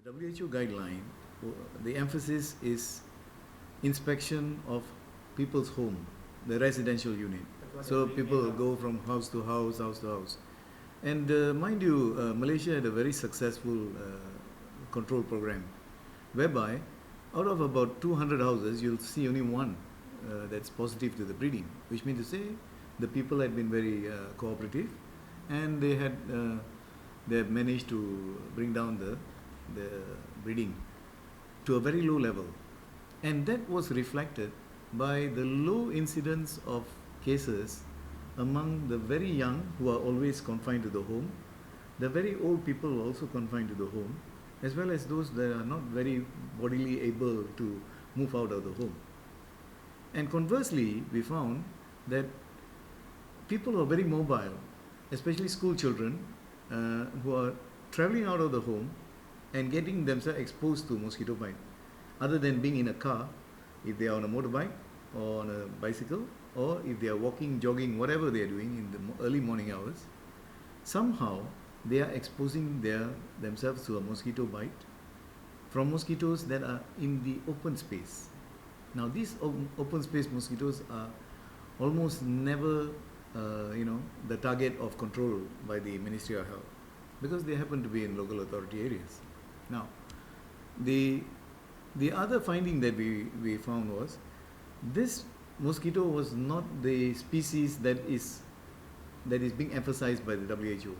WHO guideline, the emphasis is inspection of people's home, the residential unit. So people go from house to house, house to house. And mind you, Malaysia had a very successful control program, whereby out of about 200 houses, you'll see only one that's positive to the breeding, which means to say the people had been very cooperative, and they have managed to bring down the breeding to a very low level. And that was reflected by the low incidence of cases among the very young, who are always confined to the home, the very old people also confined to the home, as well as those that are not very bodily able to move out of the home. And conversely, we found that people who are very mobile, especially school children, who are traveling out of the home and getting themselves exposed to mosquito bite, other than being in a car, if they are on a motorbike or on a bicycle, or if they are walking, jogging, whatever they are doing in the early morning hours, somehow they are exposing themselves to a mosquito bite from mosquitoes that are in the open space. Now these open space mosquitoes are almost never the target of control by the Ministry of Health, because they happen to be in local authority areas. Now, the other finding that we found was this mosquito was not the species that is being emphasized by the WHO.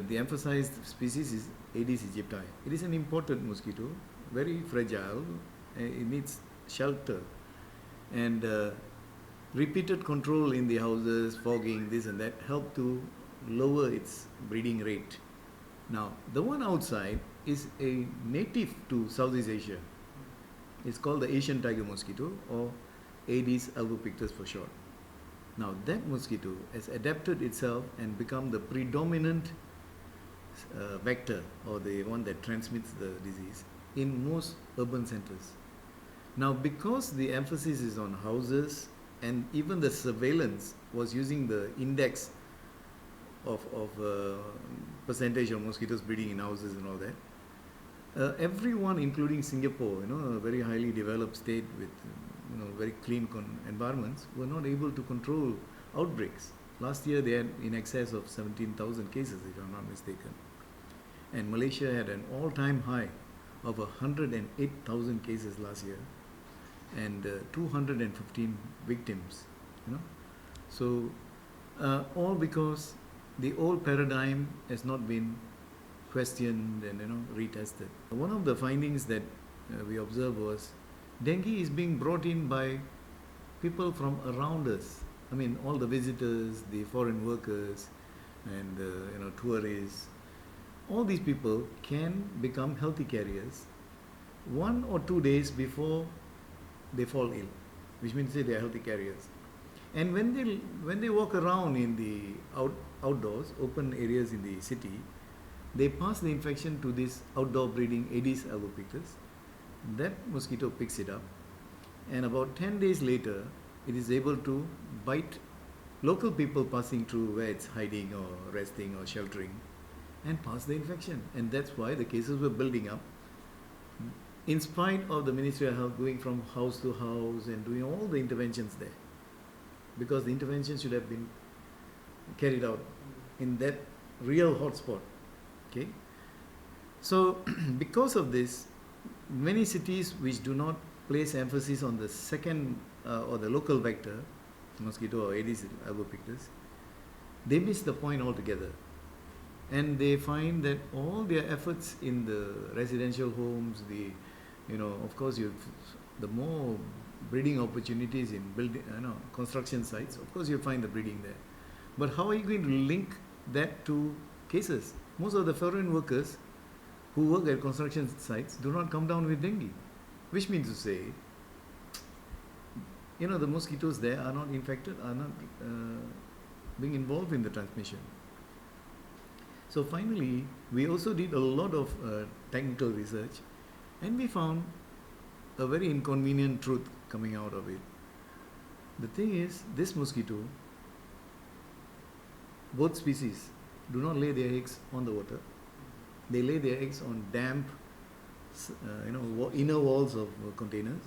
The emphasized species is Aedes aegypti. It is an imported mosquito, very fragile. It needs shelter, and repeated control in the houses, fogging, this and that, help to lower its breeding rate. Now, the one outside is a native to Southeast Asia. It's called the Asian tiger mosquito, or Aedes albopictus for short. Now, that mosquito has adapted itself and become the predominant vector, or the one that transmits the disease, in most urban centers. Now, because the emphasis is on houses, and even the surveillance was using the index of percentage of mosquitoes breeding in houses and all that, everyone, including Singapore, a very highly developed state with very clean environments, were not able to control outbreaks. Last year they had in excess of 17,000 cases, if I'm not mistaken, and Malaysia had an all-time high of 108,000 cases last year, and 215 victims. So all because the old paradigm has not been questioned and retested. One of the findings that we observed was dengue is being brought in by people from around us. I mean, all the visitors, the foreign workers, and tourists. All these people can become healthy carriers 1 or 2 days before they fall ill, which means they are healthy carriers. And when they walk around in the outdoors, open areas in the city, they pass the infection to this outdoor breeding Aedes albopictus. That mosquito picks it up, and about 10 days later, it is able to bite local people passing through where it's hiding or resting or sheltering, and pass the infection. And that's why the cases were building up, in spite of the Ministry of Health going from house to house and doing all the interventions there, because the interventions should have been carried out in that real hotspot. Okay, so because of this, many cities which do not place emphasis on the second or the local vector, mosquito or Aedes albopictus, they miss the point altogether. And they find that all their efforts in the residential homes, of course, the more breeding opportunities in building, construction sites, of course you find the breeding there. But how are you going to link that to cases? Most of the foreign workers who work at construction sites do not come down with dengue, which means to say, the mosquitoes there are not infected, are not being involved in the transmission. So finally, we also did a lot of technical research, and we found a very inconvenient truth coming out of it. The thing is, this mosquito, both species, do not lay their eggs on the water. They lay their eggs on damp, inner walls of containers,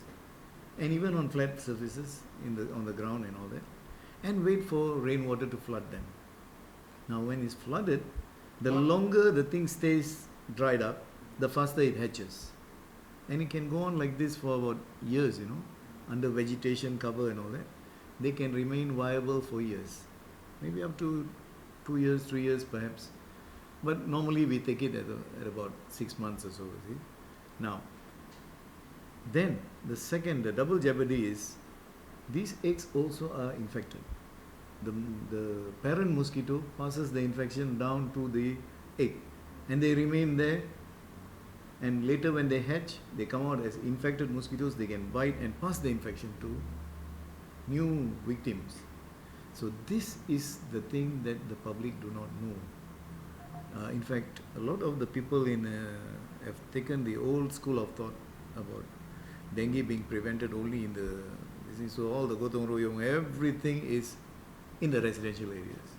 and even on flat surfaces on the ground and all that, and wait for rainwater to flood them. Now, when it's flooded, the longer the thing stays dried up, the faster it hatches, and it can go on like this for about years. Under vegetation cover and all that, they can remain viable for years, maybe up to 2 years, 3 years perhaps. But normally we take it at about 6 months or so. See? Now, then the double jeopardy is these eggs also are infected. The parent mosquito passes the infection down to the egg, and they remain there. And later, when they hatch, they come out as infected mosquitoes. They can bite and pass the infection to new victims. So this is the thing that the public do not know. In fact, a lot of the people have taken the old school of thought about dengue being prevented only in so all the gotong royong, everything is in the residential areas.